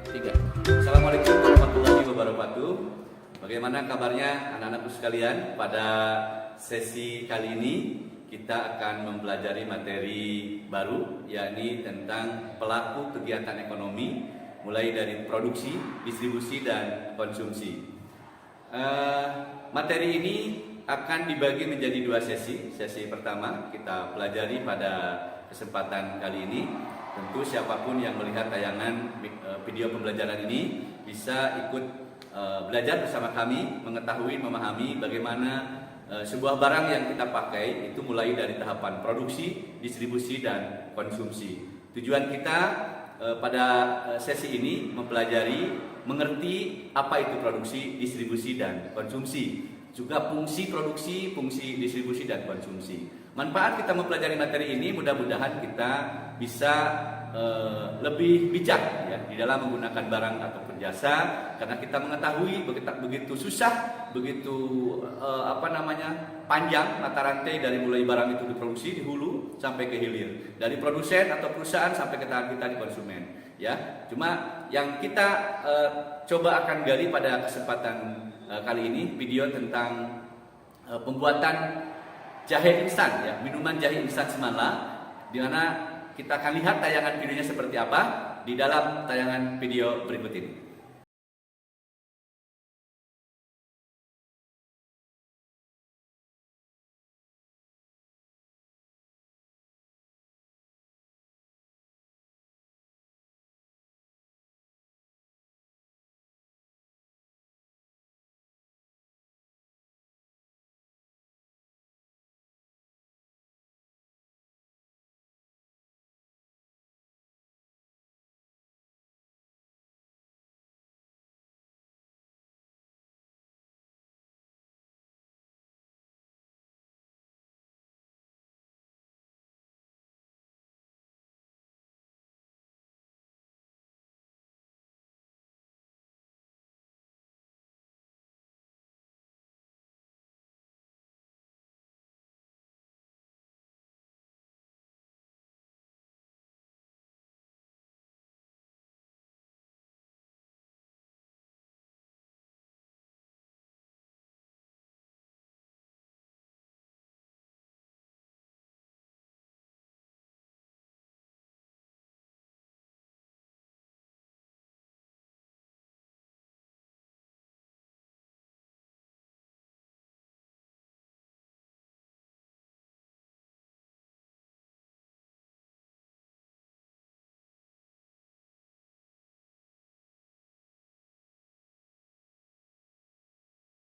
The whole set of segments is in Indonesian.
3. Assalamualaikum warahmatullahi wabarakatuh. Bagaimana kabarnya anak-anakku sekalian? Pada sesi kali ini kita akan mempelajari materi baru, yakni tentang pelaku kegiatan ekonomi, mulai dari produksi, distribusi, dan konsumsi. Materi ini akan dibagi menjadi dua sesi. Sesi pertama kita pelajari pada kesempatan kali ini. Tentu siapapun yang melihat tayangan video pembelajaran ini bisa ikut belajar bersama kami, mengetahui, memahami bagaimana sebuah barang yang kita pakai itu mulai dari tahapan produksi, distribusi, dan konsumsi. Tujuan kita pada sesi ini mempelajari, mengerti apa itu produksi, distribusi, dan konsumsi. Juga fungsi produksi, fungsi distribusi, dan konsumsi. Manfaat kita mempelajari materi ini mudah-mudahan kita bisa lebih bijak ya di dalam menggunakan barang ataupun jasa, karena kita mengetahui begitu susah, begitu panjang mata rantai dari mulai barang itu diproduksi di hulu sampai ke hilir, dari produsen atau perusahaan sampai ke tangan kita di konsumen ya. Cuma yang kita coba akan gali pada kesempatan kali ini video tentang pembuatan jahe instan ya, minuman jahe instan semala, di mana kita akan lihat tayangan videonya seperti apa di dalam tayangan video berikut ini.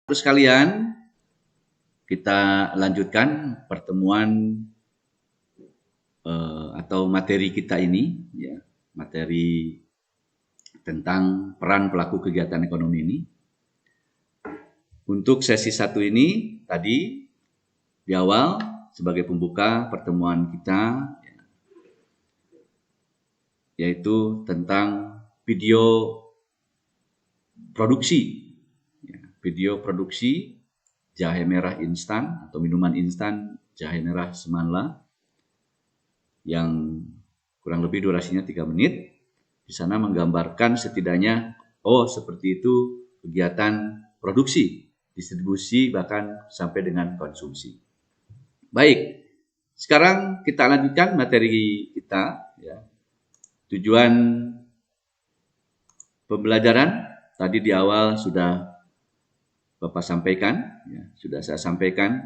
Terus kalian, kita lanjutkan pertemuan atau materi kita ini ya, materi tentang peran pelaku kegiatan ekonomi ini. Untuk sesi 1 ini tadi di awal sebagai pembuka pertemuan kita yaitu tentang video produksi. Video produksi jahe merah instan atau minuman instan jahe merah semala yang kurang lebih durasinya 3 menit. Di sana menggambarkan setidaknya seperti itu kegiatan produksi, distribusi, bahkan sampai dengan konsumsi. Baik, sekarang kita lanjutkan materi kita ya. Tujuan pembelajaran tadi di awal sudah Bapak sampaikan, ya, sudah saya sampaikan,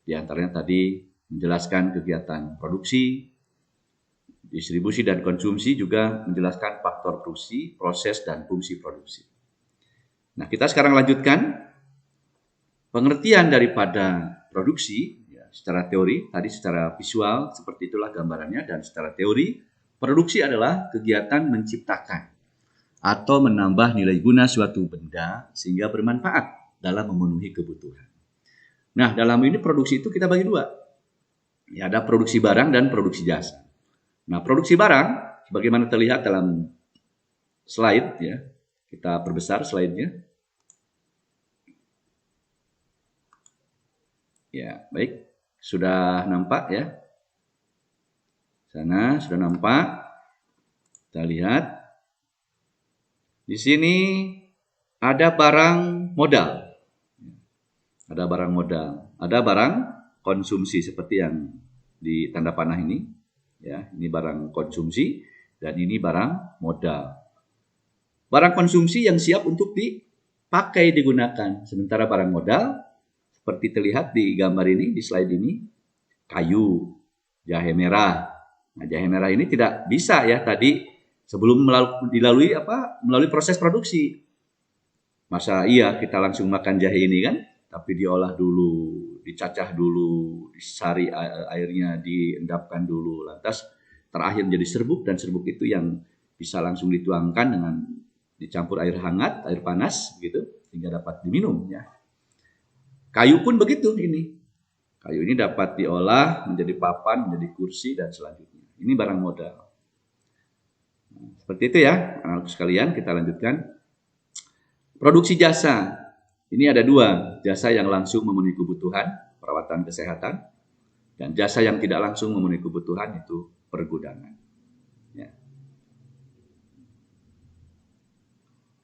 di antaranya tadi menjelaskan kegiatan produksi, distribusi, dan konsumsi, juga menjelaskan faktor produksi, proses, dan fungsi produksi. Nah, kita sekarang lanjutkan pengertian daripada produksi ya, secara teori, tadi secara visual, seperti itulah gambarannya, dan secara teori, produksi adalah kegiatan menciptakan atau menambah nilai guna suatu benda sehingga bermanfaat dalam memenuhi kebutuhan. Nah, dalam ini produksi itu kita bagi dua. Ya, ada produksi barang dan produksi jasa. Nah, produksi barang, sebagaimana terlihat dalam slide, ya, kita perbesar slide-nya. Ya, baik. Sudah nampak ya? Sana sudah nampak. Kita lihat. Di sini ada barang modal. Ada barang modal, ada barang konsumsi seperti yang di tanda panah ini. Ya, ini barang konsumsi dan ini barang modal. Barang konsumsi yang siap untuk dipakai, digunakan. Sementara barang modal seperti terlihat di gambar ini, di slide ini, kayu, jahe merah. Nah, jahe merah ini tidak bisa ya tadi sebelum melalui proses produksi. Masa iya kita langsung makan jahe ini kan? Tapi diolah dulu, dicacah dulu, disari airnya, diendapkan dulu. Lantas terakhir menjadi serbuk, dan serbuk itu yang bisa langsung dituangkan dengan dicampur air hangat, air panas gitu, sehingga dapat diminum ya. Kayu pun begitu ini. Kayu ini dapat diolah menjadi papan, menjadi kursi, dan selanjutnya. Ini barang modal. Seperti itu ya, anak-anak sekalian, kita lanjutkan. Produksi jasa. Ini ada dua, jasa yang langsung memenuhi kebutuhan, perawatan kesehatan, dan jasa yang tidak langsung memenuhi kebutuhan, itu pergudangan. Ya.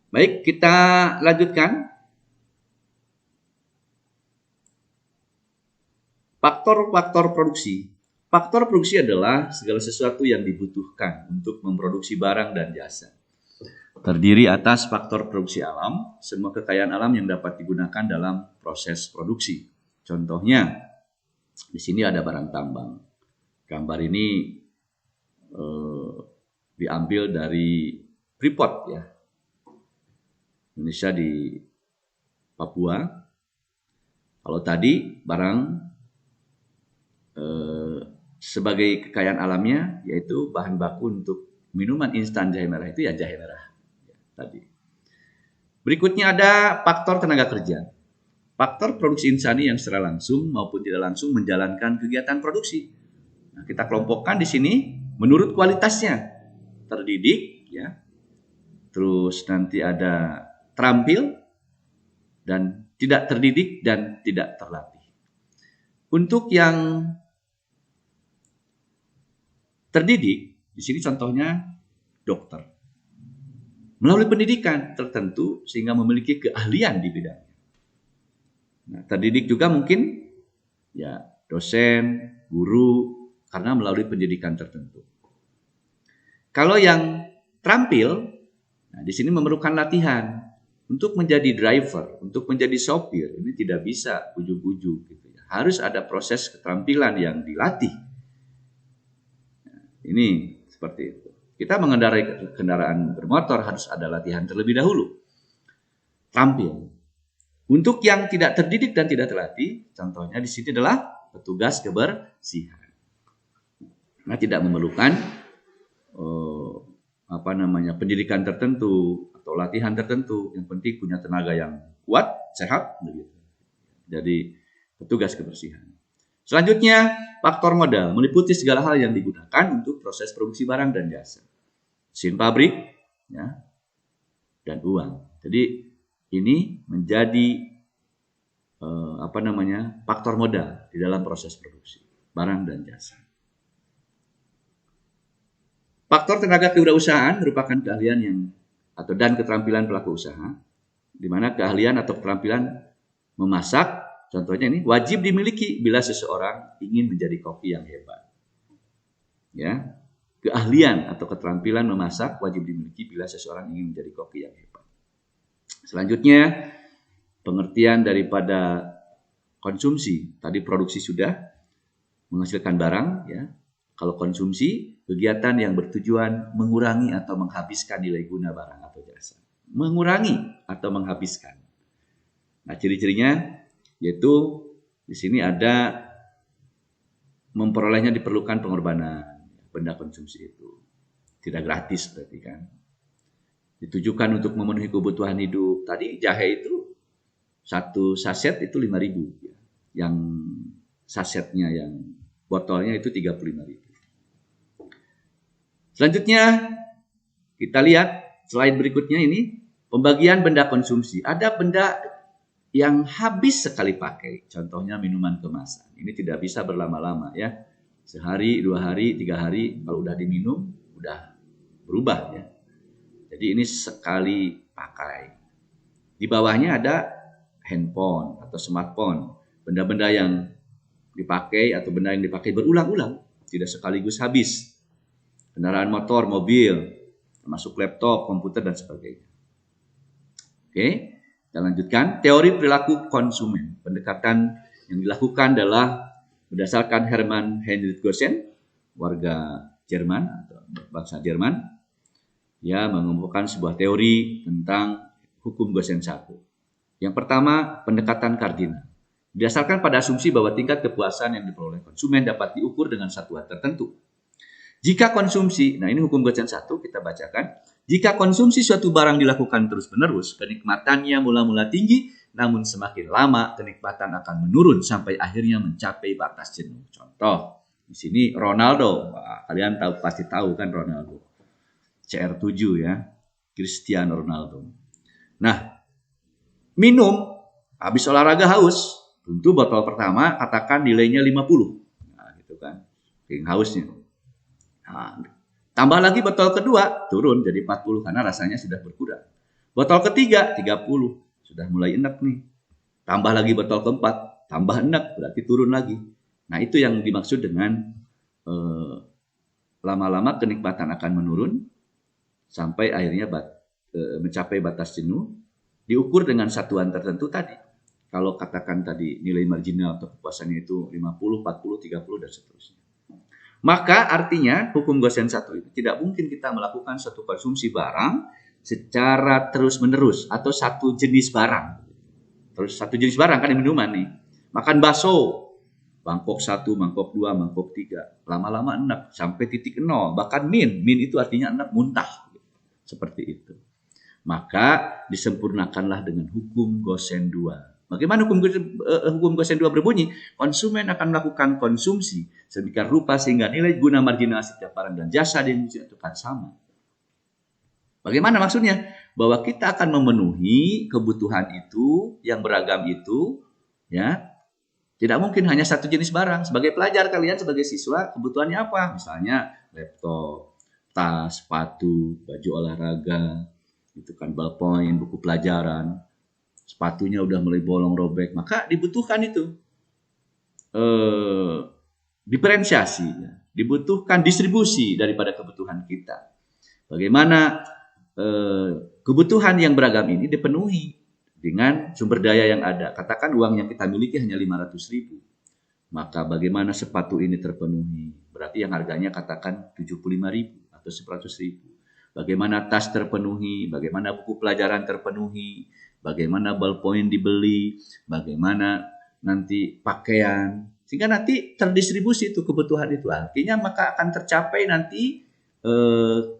Baik, kita lanjutkan. Faktor-faktor produksi. Faktor produksi adalah segala sesuatu yang dibutuhkan untuk memproduksi barang dan jasa. Terdiri atas faktor produksi alam, semua kekayaan alam yang dapat digunakan dalam proses produksi. Contohnya, di sini ada barang tambang. Gambar ini diambil dari Freeport ya, Indonesia di Papua. Kalau tadi barang sebagai kekayaan alamnya yaitu bahan baku untuk minuman instan jahe merah, itu ya jahe merah tadi. Berikutnya ada faktor tenaga kerja. Faktor produksi insani yang secara langsung maupun tidak langsung menjalankan kegiatan produksi. Nah, kita kelompokkan di sini menurut kualitasnya. Terdidik ya. Terus nanti ada terampil dan tidak terdidik dan tidak terlatih. Untuk yang terdidik, di sini contohnya dokter. Melalui pendidikan tertentu sehingga memiliki keahlian di bidangnya. Nah, terdidik juga mungkin ya dosen, guru, karena melalui pendidikan tertentu. Kalau yang terampil, nah di sini memerlukan latihan untuk menjadi driver, untuk menjadi sopir. Ini tidak bisa ujuk-ujuk gitu ya. Harus ada proses keterampilan yang dilatih. Nah, ini seperti itu. Kita mengendarai kendaraan bermotor harus ada latihan terlebih dahulu. Tampil. Untuk yang tidak terdidik dan tidak terlatih, contohnya di sini adalah petugas kebersihan. Nah, tidak memerlukan pendidikan tertentu atau latihan tertentu. Yang penting punya tenaga yang kuat, sehat, begitu. Jadi petugas kebersihan. Selanjutnya, faktor modal meliputi segala hal yang digunakan untuk proses produksi barang dan jasa. Mesin pabrik, ya, dan uang. Jadi ini menjadi faktor modal di dalam proses produksi barang dan jasa. Faktor tenaga kewirausahaan merupakan keahlian dan keterampilan pelaku usaha, di mana keahlian atau keterampilan memasak, contohnya ini wajib dimiliki bila seseorang ingin menjadi koki yang hebat. Ya. Keahlian atau keterampilan memasak wajib dimiliki bila seseorang ingin menjadi koki yang hebat. Selanjutnya, pengertian daripada konsumsi. Tadi produksi sudah menghasilkan barang, ya. Kalau konsumsi, kegiatan yang bertujuan mengurangi atau menghabiskan nilai guna barang atau jasa. Mengurangi atau menghabiskan. Nah, ciri-cirinya yaitu di sini ada memperolehnya diperlukan pengorbanan. Benda konsumsi itu tidak gratis berarti kan. Ditujukan untuk memenuhi kebutuhan hidup. Tadi jahe itu satu saset itu 5.000 ya. Yang sasetnya yang botolnya itu 35.000. Selanjutnya kita lihat slide berikutnya ini pembagian benda konsumsi. Ada benda yang habis sekali pakai. Contohnya minuman kemasan. Ini tidak bisa berlama-lama ya. Sehari, 2 hari, 3 hari, kalau udah diminum, udah berubah ya. Jadi Jadi ini sekali pakai. Di bawahnya ada handphone atau smartphone, benda-benda yang dipakai atau benda yang dipakai berulang-ulang, tidak sekaligus habis. Kendaraan motor, mobil, termasuk laptop, komputer, dan sebagainya. Oke, kita lanjutkan. Teori perilaku konsumen. Pendekatan yang dilakukan adalah berdasarkan Hermann Heinrich Gossen, warga Jerman atau bangsa Jerman. Dia mengemukakan sebuah teori tentang hukum Gossen 1. Yang pertama, pendekatan kardinal. Didasarkan pada asumsi bahwa tingkat kepuasan yang diperoleh konsumen dapat diukur dengan satuan tertentu. Jika konsumsi, nah ini hukum Gossen 1 kita bacakan. Jika konsumsi suatu barang dilakukan terus-menerus, kenikmatannya mula-mula tinggi, namun semakin lama kenikmatan akan menurun sampai akhirnya mencapai batas jenuh. Contoh, di sini Ronaldo. Wah, kalian pasti tahu kan Ronaldo. CR7 ya, Cristiano Ronaldo. Nah, minum, habis olahraga haus, tentu botol pertama katakan nilainya 50. Nah, gitu kan. Saking hausnya. Nah, tambah lagi botol kedua, turun jadi 40 karena rasanya sudah berkurang. Botol ketiga, 30. Sudah mulai enak nih. Tambah lagi botol keempat, tambah enak, berarti turun lagi. Nah, itu yang dimaksud dengan lama-lama kenikmatan akan menurun sampai akhirnya mencapai batas jenuh, diukur dengan satuan tertentu tadi. Kalau katakan tadi nilai marginal atau kepuasannya itu 50, 40, 30, dan seterusnya. Maka artinya hukum Gossen 1 itu tidak mungkin kita melakukan suatu konsumsi barang secara terus-menerus atau satu jenis barang. Terus satu jenis barang kan yang minuman nih. Makan bakso, mangkok 1, mangkok 2, mangkok 3. Lama-lama enak sampai titik 0. Bahkan min itu artinya enak muntah. Seperti itu. Maka disempurnakanlah dengan hukum Gossen 2. Bagaimana hukum Gossen 2 berbunyi? Konsumen akan melakukan konsumsi sedemikian rupa sehingga nilai guna marginal setiap barang dan jasa di Indonesia itu akan sama. Bagaimana maksudnya? Bahwa kita akan memenuhi kebutuhan itu yang beragam itu, ya. Tidak mungkin hanya satu jenis barang. Sebagai pelajar kalian sebagai siswa kebutuhannya apa? Misalnya laptop, tas, sepatu, baju olahraga, itu kan ballpoint, buku pelajaran. Sepatunya udah mulai bolong robek, maka dibutuhkan itu diferensiasi, ya. Dibutuhkan distribusi daripada kebutuhan kita. Bagaimana kebutuhan yang beragam ini dipenuhi dengan sumber daya yang ada. Katakan uang yang kita miliki hanya 500.000, maka bagaimana sepatu ini terpenuhi? Berarti yang harganya katakan 75.000 atau 100.000. Bagaimana tas terpenuhi? Bagaimana buku pelajaran terpenuhi? Bagaimana ballpoint dibeli, bagaimana nanti pakaian, sehingga nanti terdistribusi itu kebutuhan itu. Artinya maka akan tercapai nanti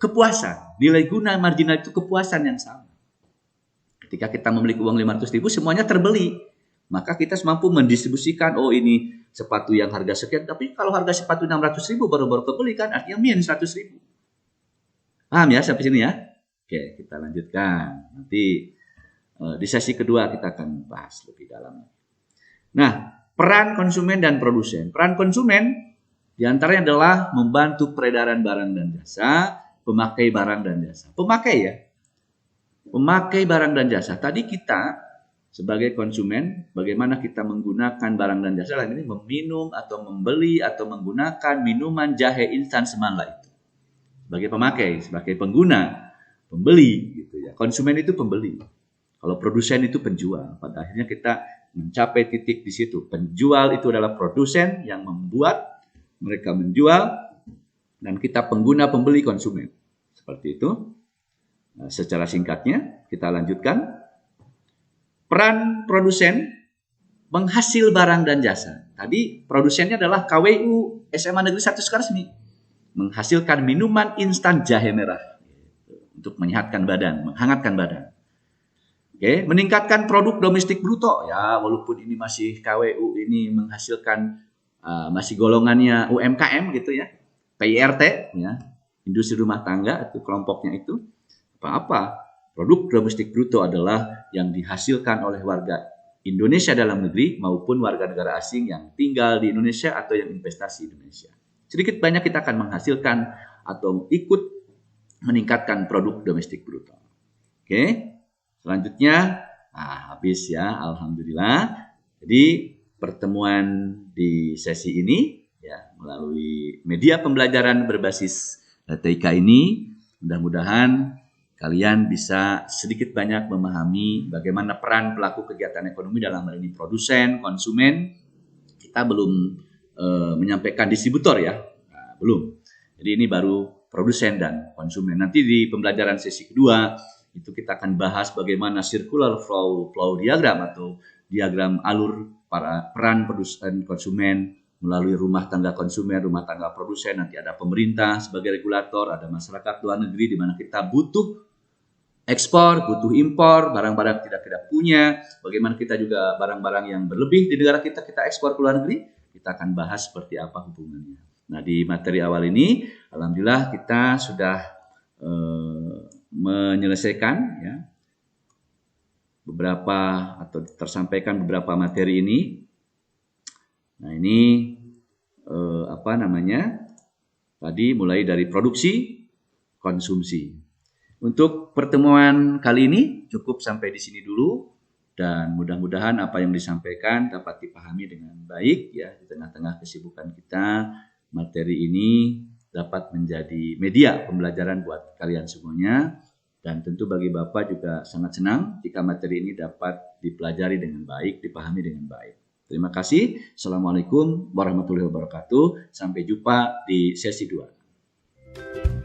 kepuasan, nilai guna marginal itu kepuasan yang sama. Ketika kita memiliki uang 500.000 semuanya terbeli, maka kita mampu mendistribusikan, oh ini sepatu yang harga sekian, tapi kalau harga sepatu 600.000 baru-baru kebeli kan artinya min 100.000. Paham ya sampai sini ya? Oke, kita lanjutkan. Nanti di sesi kedua kita akan bahas lebih dalam. Nah, peran konsumen dan produsen. Peran konsumen diantaranya adalah membantu peredaran barang dan jasa, pemakai barang dan jasa. Pemakai ya, pemakai barang dan jasa. Tadi kita sebagai konsumen, bagaimana kita menggunakan barang dan jasa lain ini meminum atau membeli atau menggunakan minuman jahe instan semala itu. Sebagai pemakai, sebagai pengguna, pembeli gitu ya. Konsumen itu pembeli. Kalau produsen itu penjual. Pada akhirnya kita mencapai titik di situ. Penjual itu adalah produsen yang membuat, mereka menjual, dan kita pengguna, pembeli, konsumen. Seperti itu. Nah, secara singkatnya kita lanjutkan. Peran produsen menghasil barang dan jasa. Tadi produsennya adalah KWU SMA Negeri 1 Sukaresmi. Menghasilkan minuman instan jahe merah. Untuk menyehatkan badan, menghangatkan badan. Oke, meningkatkan produk domestik bruto. Ya, walaupun ini masih KWU, ini menghasilkan masih golongannya UMKM gitu ya. PIRT ya. Industri rumah tangga itu kelompoknya itu. Apa-apa. Produk domestik bruto adalah yang dihasilkan oleh warga Indonesia dalam negeri maupun warga negara asing yang tinggal di Indonesia atau yang investasi di Indonesia. Sedikit banyak kita akan menghasilkan atau ikut meningkatkan produk domestik bruto. Oke, selanjutnya, habis ya, alhamdulillah. Jadi pertemuan di sesi ini ya melalui media pembelajaran berbasis TIK ini, mudah-mudahan kalian bisa sedikit banyak memahami bagaimana peran pelaku kegiatan ekonomi dalam hal ini produsen, konsumen. Kita belum menyampaikan distributor ya, belum. Jadi ini baru produsen dan konsumen. Nanti di pembelajaran sesi kedua itu kita akan bahas bagaimana circular flow diagram atau diagram alur para peran produsen konsumen melalui rumah tangga konsumen, rumah tangga produsen, nanti ada pemerintah sebagai regulator, ada masyarakat luar negeri di mana kita butuh ekspor, butuh impor, barang-barang tidak punya, bagaimana kita juga barang-barang yang berlebih di negara kita ekspor ke luar negeri, kita akan bahas seperti apa hubungannya. Nah, di materi awal ini, alhamdulillah kita sudah menyelesaikan ya beberapa atau tersampaikan beberapa materi ini. Nah, ini tadi mulai dari produksi, konsumsi. Untuk pertemuan kali ini cukup sampai di sini dulu, dan mudah-mudahan apa yang disampaikan dapat dipahami dengan baik ya di tengah-tengah kesibukan kita. Materi ini dapat menjadi media pembelajaran buat kalian semuanya, dan tentu bagi Bapak juga sangat senang jika materi ini dapat dipelajari dengan baik, dipahami dengan baik. Terima kasih. Assalamualaikum warahmatullahi wabarakatuh. Sampai jumpa di sesi 2.